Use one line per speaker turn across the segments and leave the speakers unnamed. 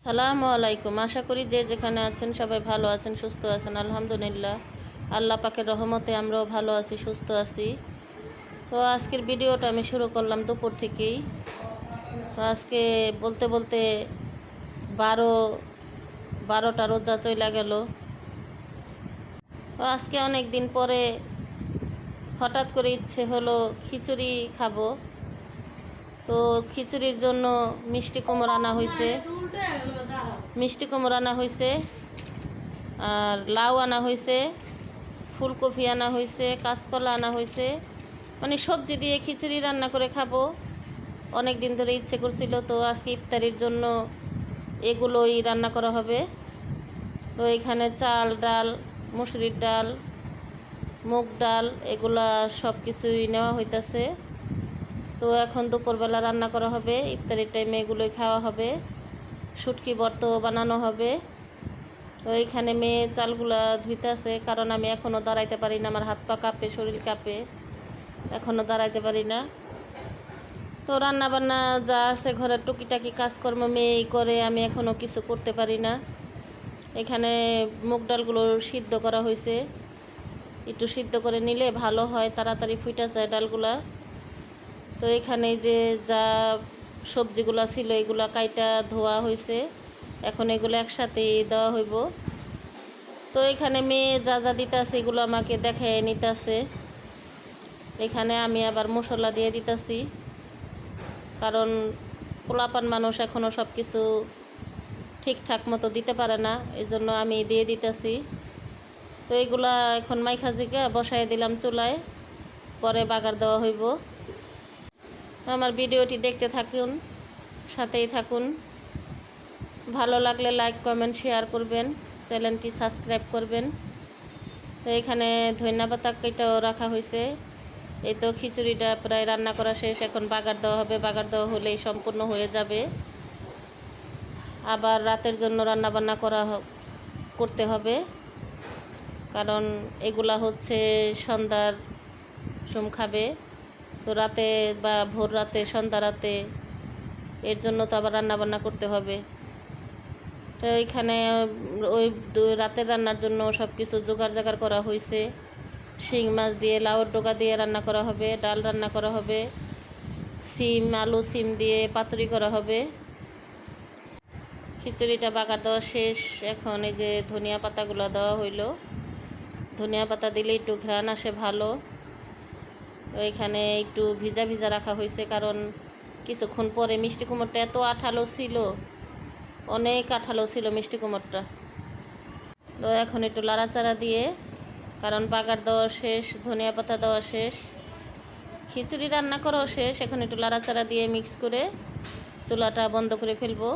সালামু আলাইকুম। আশা করি যে যেখানে আছেন সবাই ভালো আছেন, সুস্থ আছেন। আলহামদুলিল্লাহ, আল্লাহ পাকের রহমতে আমরাও ভালো আছি, সুস্থ আছি। তো আজকের ভিডিওটা আমি শুরু করলাম দুপুর থেকেই। তো আজকে বলতে বলতে 12টা রোজা চলে গেল। তো আজকে অনেক দিন পরে হঠাৎ করে ইচ্ছে হলো খিচুড়ি খাবো। তো খিচুড়ির জন্য মিষ্টি কুমড়া আনা হয়েছে, আর লাউ আনা হয়েছে, ফুলকপি আনা হয়েছে, কাঁচকলা আনা হয়েছে। মানে সবজি দিয়ে খিচুড়ি রান্না করে খাবো, অনেক দিন ধরে ইচ্ছে করছিল। তো আজকে ইফতারির জন্য এগুলোই রান্না করা হবে। তো এখানে চাল, ডাল, মুসুরির ডাল, মুগ ডাল, এগুলা সব কিছুই নেওয়া হইতাছে। তো এখন দুপুরবেলা রান্না করা হবে, ইফতারির টাইমে এগুলোই খাওয়া হবে। শুটকি ভর্ত বানানো হবে। তো এইখানে মেয়ে চালগুলা ধুইতেছে, কারণ আমি এখনও দাঁড়াইতে পারি না, আমার হাত পা কাঁপে, শরীর কাঁপে, এখনও দাঁড়াইতে পারি না। তো রান্না বান্না যা আছে ঘরের টুকিটাকি কাজকর্ম মেয়েই করে, আমি এখনও কিছু করতে পারি না। এখানে মুগ ডালগুলো সিদ্ধ করা হয়েছে, একটু সিদ্ধ করে নিলে ভালো হয়, তাড়াতাড়ি ফুটা যায় ডালগুলা। তো এখানে যে যা সবজিগুলা ছিল এগুলা কাইটা ধোয়া হয়েছে, এখন এগুলো একসাথে দেওয়া হইব। তো এখানে মেয়ে যা যা দিতেছে এগুলো আমাকে দেখায় নিতেছে। এখানে আমি আবার মশলা দিয়ে দিতেছি, কারণ পোলাপান মানুষ এখনও সব কিছু ঠিকঠাক মতো দিতে পারে না, এই জন্য আমি দিয়ে দিতেছি। তো এগুলা এখন মাইখা জিগা বসাই দিলাম চুলায়, পরে বাগার দেওয়া হইব। আমার ভিডিওটি দেখতে থাকুন, সাথেই থাকুন। ভালো লাগলে লাইক, কমেন্ট, শেয়ার করবেন, চ্যানেলটি সাবস্ক্রাইব করবেন। তো এখানে ধনিয়া পাতা কেটেও রাখা হয়েছে। এই তো খিচুড়িটা প্রায় রান্না করা শেষ, এখন বাগার দেওয়া হবে। বাগার দেওয়া হলেই সম্পূর্ণ হয়ে যাবে। আবার রাতের জন্য রান্না বান্না করতে হবে, কারণ এগুলা হচ্ছে সন্ধ্যার সময় খাবে। তো রাতে বা ভোর রাতে, সন্ধ্যা রাতে, এর জন্য তো আবার রান্না বান্না করতে হবে। তো এখানে ওই রাতের রান্নার জন্য সব কিছু জোগাড় জাগাড় করা হয়েছে। শিং মাছ দিয়ে, লাউর ডোকা দিয়ে রান্না করা হবে, ডাল রান্না করা হবে, আলু সিম দিয়ে পাতুরি করা হবে। খিচুড়িটা বাগার দেওয়া শেষ, এখন এই যে ধনিয়া পাতাগুলো দেওয়া হইল। ধনিয়া পাতা দিলে একটু ঘ্রাণ আসে ভালো। তো এখানে একটু ভিজা ভিজা রাখা হয়েছে, কারণ কিছুক্ষণ পরে মিষ্টি কুমড়টা এত আঠালো ছিল, অনেক আঠালো ছিল মিষ্টি কুমড়টা। তো এখন একটু লাড়াচাড়া দিয়ে, কারণ বাগার দেওয়া শেষ, ধনিয়া পাতা দেওয়া শেষ, খিচুড়ি রান্না করাও শেষ, এখন একটু লাড়াচাড়া দিয়ে মিক্স করে চুলাটা বন্ধ করে ফেলবো।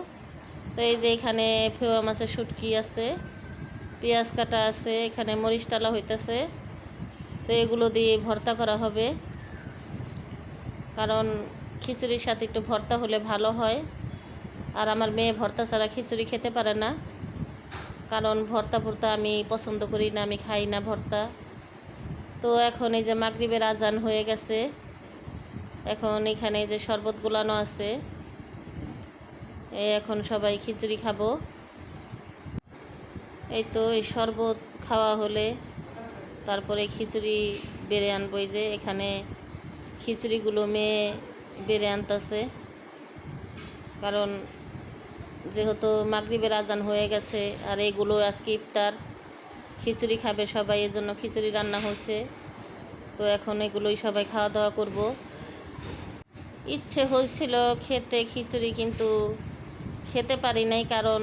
তো এই যে এখানে ফেওয়া মাছের শুটকি আছে, পেঁয়াজ কাটা আছে, এখানে মরিচ টালা হইতেছে। তো এগুলো দিয়ে ভর্তা করা হবে, কারণ খিচুড়ির সাথে একটু ভর্তা হলে ভালো হয়। আর আমার মেয়ে ভর্তা ছাড়া খিচুড়ি খেতে পারে না, কারণ ভর্তা আমি পছন্দ করি না, আমি খাই না ভর্তা। তো এখন এই যে মাগরিবের আজান হয়ে গেছে, এখন এখানে যে শরবত গুলানো আছে, এখন সবাই খিচুড়ি খাবো। এই তো এই শরবত খাওয়া হলে তারপরে খিচুড়ি বেড়ে আনবো। এই যে এখানে খিচুড়িগুলো মেয়ে বেড়ে আনতেছে, কারণ যেহেতু মাগরিবের আজান হয়ে গেছে, আর এগুলো আজকে ইফতার, খিচুড়ি খাবে সবাই, এর জন্য খিচুড়ি রান্না হয়েছে। তো এখন এগুলোই সবাই খাওয়া দাওয়া করব। ইচ্ছে হয়েছিল খেতে খিচুড়ি, কিন্তু খেতে পারি নাই, কারণ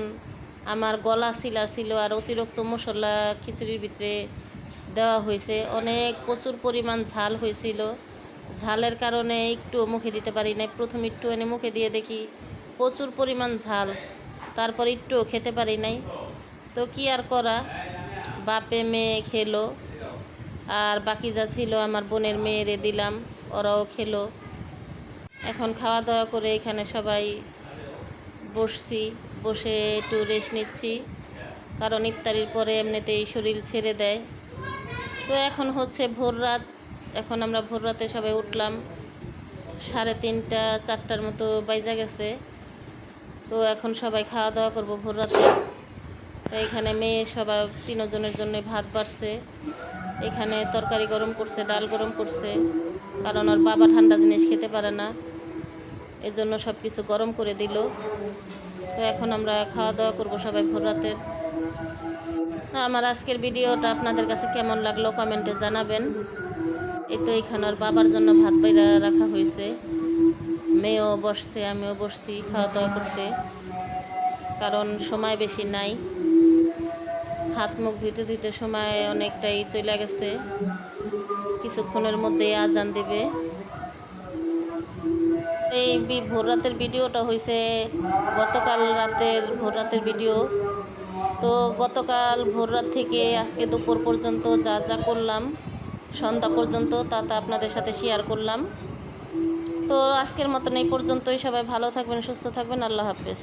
আমার গলা শিলা ছিল, আর অতিরিক্ত মশলা খিচুড়ির ভিতরে দেওয়া হয়েছে, অনেক প্রচুর পরিমাণ ঝাল হয়েছিল। ঝালের কারণে একটু মুখে দিতে পারি নাই। প্রথম একটু এনে মুখে দিয়ে দেখি প্রচুর পরিমাণ ঝাল, তারপর একটুও খেতে পারি নাই। তো কি আর করা, বাপে মেয়ে খেলো, আর বাকি যা ছিল আমার বোনের মেয়েরে দিলাম, ওরাও খেলো। এখন খাওয়া দাওয়া করে এখানে সবাই বসছি, বসে একটু রেস্ট নিচ্ছি, কারণ ইফতারির পরে এমনিতেই শরীর ছেড়ে দেয়। তো এখন হচ্ছে ভোর রাত, এখন আমরা ভোর রাতে সবাই উঠলাম, 3:30 4টার মতো বাইজা গেছে। তো এখন সবাই খাওয়া দাওয়া করবো ভোর রাতে। তো এখানে মেয়ে সবাই 3 জনের জন্য ভাত বাড়ছে, এখানে তরকারি গরম করছে, ডাল গরম করছে, কারণ ওর বাবা ঠান্ডা জিনিস খেতে পারে না, এজন্য সব কিছু গরম করে দিল। তো এখন আমরা খাওয়া দাওয়া করবো সবাই ভোর রাতের। আমার আজকের ভিডিওটা আপনাদের কাছে কেমন লাগলো কমেন্টে জানাবেন। এই তো এখানে ওর বাবার জন্য ভাত বাইরা রাখা হয়েছে, মেয়েও বসছে, আমিও বসছি খাওয়া দাওয়া করতে, কারণ সময় বেশি নাই। হাত মুখ ধুইতে ধুইতে সময় অনেকটাই চলে গেছে, কিছুক্ষণের মধ্যেই আজান দিবে। এই ভোর রাতের ভিডিওটা হয়েছে গতকাল রাতের ভোর রাতের ভিডিও। তো গতকাল ভোর রাত থেকে আজকে দুপুর পর্যন্ত যা যা করলাম, সন্ধ্যা পর্যন্ত তা আপনাদের সাথে শেয়ার করলাম। তো আজকের মতন এই পর্যন্তই। সবাই ভালো থাকবেন, সুস্থ থাকবেন। আল্লাহ হাফেজ।